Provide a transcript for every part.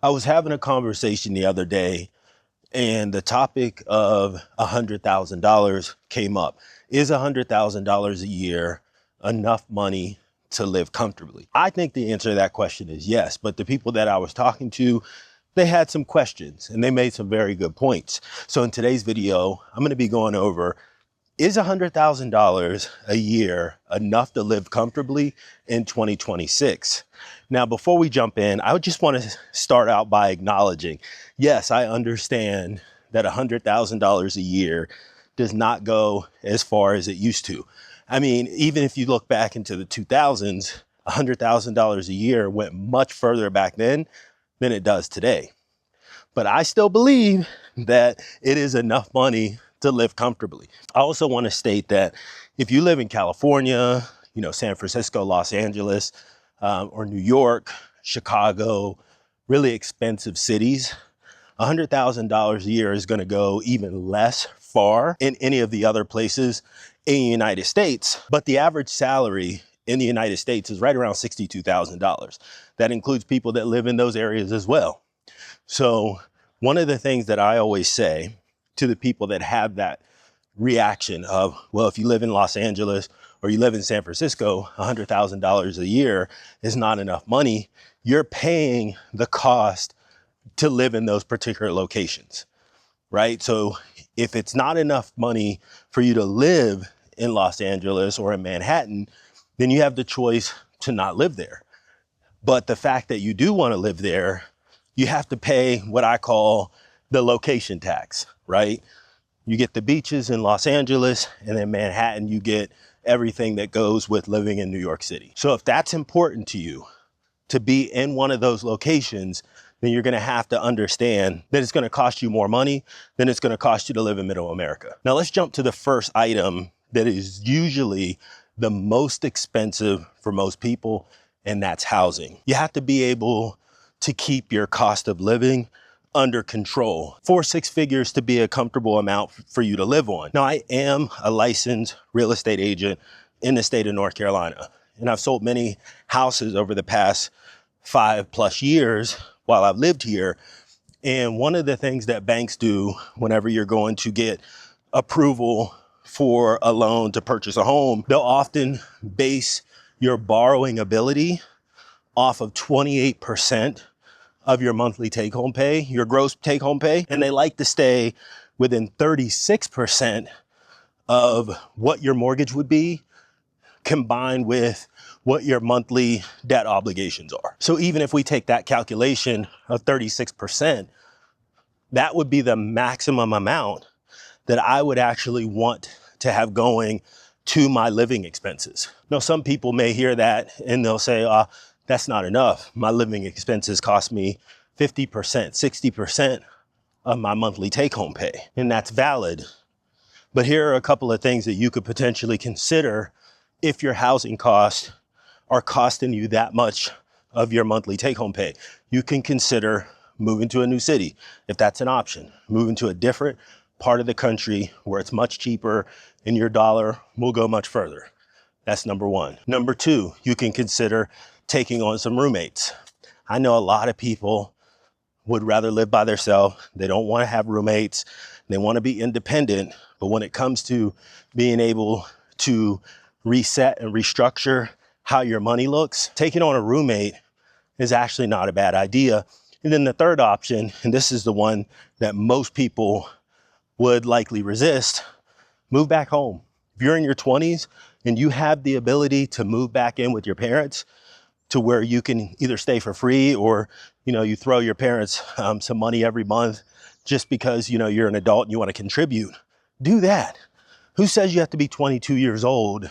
I was having a conversation the other day and the topic of $100,000 came up. Is $100,000 a year enough money to live comfortably? I think the answer to that question is yes, but the people that I was talking to, they had some questions and they made some very good points. So in today's video, I'm going to be going over, is $100,000 a year enough to live comfortably in 2026? Now, before we jump in, I would just want to start out by acknowledging, yes, I understand that $100,000 a year does not go as far as it used to. I mean, even if you look back into the 2000s, $100,000 a year went much further back then than it does today. But I still believe that it is enough money to live comfortably. I also want to state that if you live in California, San Francisco, Los Angeles, or New York, Chicago, really expensive cities, $100,000 a year is going to go even less far in any of the other places in the United States. But the average salary in the United States is right around $62,000. That includes people that live in those areas as well. So one of the things that I always say to the people that have that reaction of, well, if you live in Los Angeles or you live in San Francisco, $100,000 a year is not enough money. You're paying the cost to live in those particular locations, right? So if it's not enough money for you to live in Los Angeles or in Manhattan, then you have the choice to not live there. But the fact that you do want to live there, you have to pay what I call the location tax, right? You get the beaches in Los Angeles, and in Manhattan, you get everything that goes with living in New York City. So if that's important to you, to be in one of those locations, then you're gonna have to understand that it's gonna cost you more money than it's gonna cost you to live in Middle America. Now let's jump to the first item that is usually the most expensive for most people, and that's housing. You have to be able to keep your cost of living under control for 6 figures to be a comfortable amount for you to live on. Now, I am a licensed real estate agent in the state of North Carolina, and I've sold many houses over the past 5+ years while I've lived here. And one of the things that banks do whenever you're going to get approval for a loan to purchase a home, they'll often base your borrowing ability off of 28% of your monthly take-home pay, your gross take-home pay, and they like to stay within 36% of what your mortgage would be combined with what your monthly debt obligations are. So even if we take that calculation of 36%, that would be the maximum amount that I would actually want to have going to my living expenses. Now, some people may hear that and they'll say, that's not enough. My living expenses cost me 50%, 60% of my monthly take-home pay, and that's valid. But here are a couple of things that you could potentially consider if your housing costs are costing you that much of your monthly take-home pay. You can consider moving to a new city, if that's an option. Moving to a different part of the country where it's much cheaper and your dollar will go much further. That's number one. Number two, you can consider taking on some roommates. I know a lot of people would rather live by themselves. They don't want to have roommates. They want to be independent. But when it comes to being able to reset and restructure how your money looks, taking on a roommate is actually not a bad idea. And then the third option, and this is the one that most people would likely resist, move back home. If you're in your 20s and you have the ability to move back in with your parents to where you can either stay for free or, you throw your parents some money every month just because, you're an adult and you want to contribute, do that. Who says you have to be 22 years old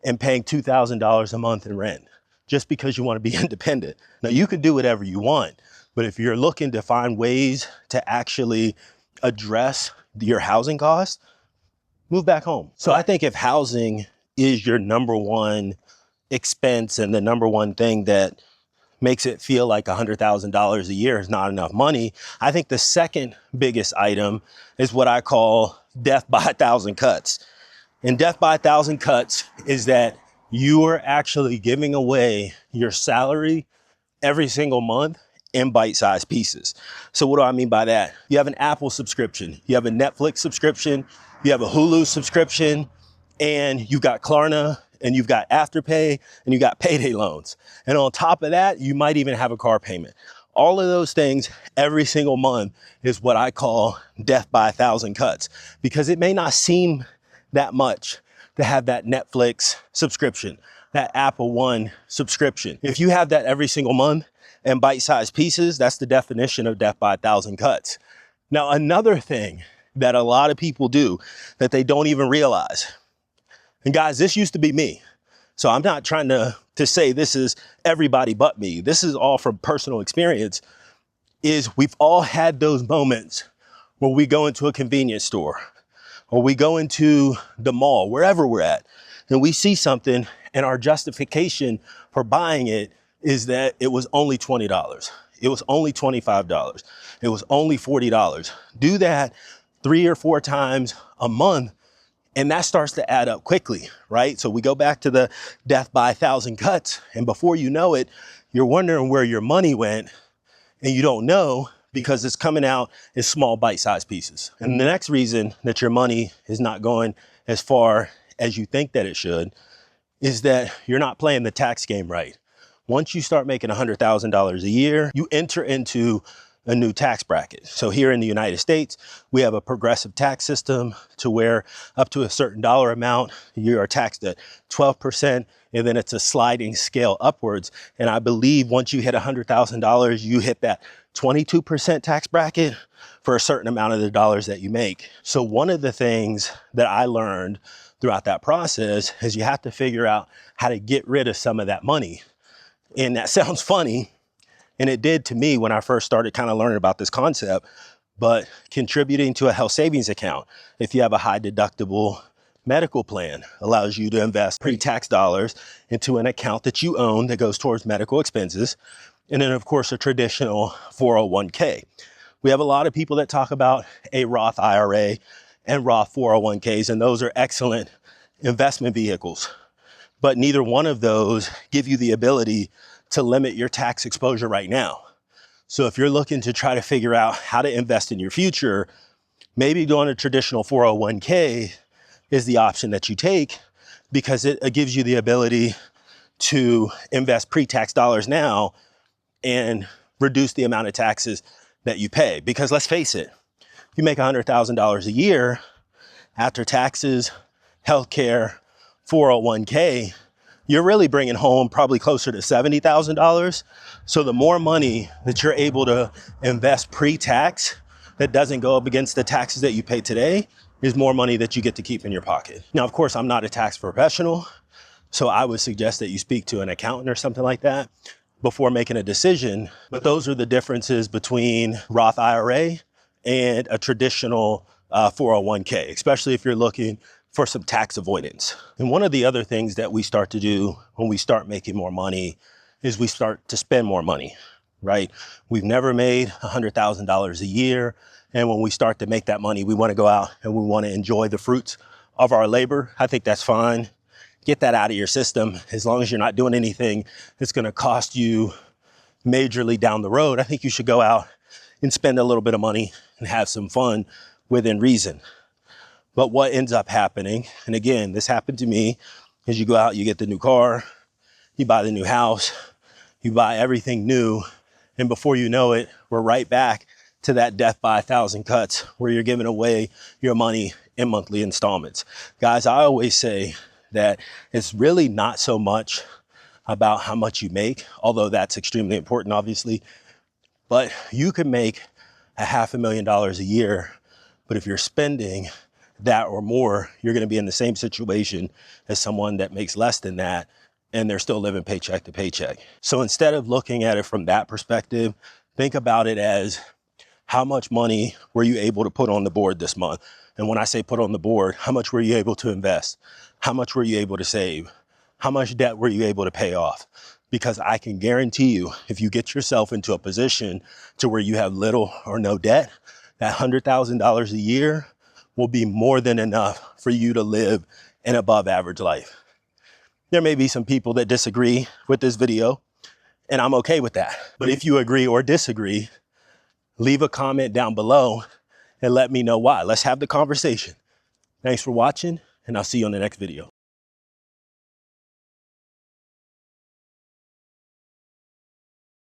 and paying $2,000 a month in rent just because you want to be independent? Now, you could do whatever you want, but if you're looking to find ways to actually address your housing costs, move back home. So I think if housing is your number one expense and the number one thing that makes it feel like $100,000 a year is not enough money, I think the second biggest item is what I call death by 1,000 cuts. And death by 1,000 cuts is that you are actually giving away your salary every single month in bite-sized pieces. So what do I mean by that? You have an Apple subscription, you have a Netflix subscription, you have a Hulu subscription, and you've got Klarna, and you've got Afterpay, and you got payday loans. And on top of that, you might even have a car payment. All of those things every single month is what I call death by a thousand cuts, because it may not seem that much to have that Netflix subscription, that Apple One subscription. If you have that every single month and bite-sized pieces, that's the definition of death by a thousand cuts. Now, another thing that a lot of people do that they don't even realize, and guys, this used to be me. So I'm not trying to say this is everybody but me. This is all from personal experience, is we've all had those moments where we go into a convenience store or we go into the mall, wherever we're at, and we see something and our justification for buying it is that it was only $20. It was only $25. It was only $40. Do that 3 or 4 times a month, and that starts to add up quickly, right? So we go back to the death by a thousand cuts, and before you know it, you're wondering where your money went, and you don't know because it's coming out in small bite-sized pieces. And the next reason that your money is not going as far as you think that it should is that you're not playing the tax game right. Once you start making $100,000 a year, you enter into a new tax bracket. So here in the United States, we have a progressive tax system to where up to a certain dollar amount, you are taxed at 12%, and then it's a sliding scale upwards. And I believe once you hit $100,000, you hit that 22% tax bracket for a certain amount of the dollars that you make. So one of the things that I learned throughout that process is you have to figure out how to get rid of some of that money. And that sounds funny, and it did to me when I first started kind of learning about this concept, but contributing to a health savings account, if you have a high deductible medical plan, allows you to invest pre-tax dollars into an account that you own that goes towards medical expenses. And then of course, a traditional 401k. We have a lot of people that talk about a Roth IRA and Roth 401ks, and those are excellent investment vehicles. But neither one of those give you the ability to limit your tax exposure right now. So if you're looking to try to figure out how to invest in your future, maybe going a traditional 401k is the option that you take, because it gives you the ability to invest pre-tax dollars now and reduce the amount of taxes that you pay. Because let's face it, if you make $100,000 a year after taxes, healthcare, 401k, you're really bringing home probably closer to $70,000. So the more money that you're able to invest pre-tax that doesn't go up against the taxes that you pay today is more money that you get to keep in your pocket. Now, of course, I'm not a tax professional, so I would suggest that you speak to an accountant or something like that before making a decision. But those are the differences between Roth IRA and a traditional 401k, especially if you're looking for some tax avoidance. And one of the other things that we start to do when we start making more money is we start to spend more money, right? We've never made $100,000 a year. And when we start to make that money, we want to go out and we want to enjoy the fruits of our labor. I think that's fine. Get that out of your system. As long as you're not doing anything that's going to cost you majorly down the road, I think you should go out and spend a little bit of money and have some fun within reason. But what ends up happening, and again, this happened to me, is you go out, you get the new car, you buy the new house, you buy everything new, and before you know it, we're right back to that death by a thousand cuts where you're giving away your money in monthly installments. Guys, I always say that it's really not so much about how much you make, although that's extremely important, obviously, but you can make $500,000 a year, but if you're spending that or more, you're going to be in the same situation as someone that makes less than that and they're still living paycheck to paycheck. So instead of looking at it from that perspective, think about it as how much money were you able to put on the board this month? And when I say put on the board, how much were you able to invest? How much were you able to save? How much debt were you able to pay off? Because I can guarantee you, if you get yourself into a position to where you have little or no debt, that $100,000 a year will be more than enough for you to live an above average life. There may be some people that disagree with this video, And I'm okay with that. But if you agree or disagree, leave a comment down below and let me know why. Let's have the conversation. Thanks for watching, and I'll see you on the next video.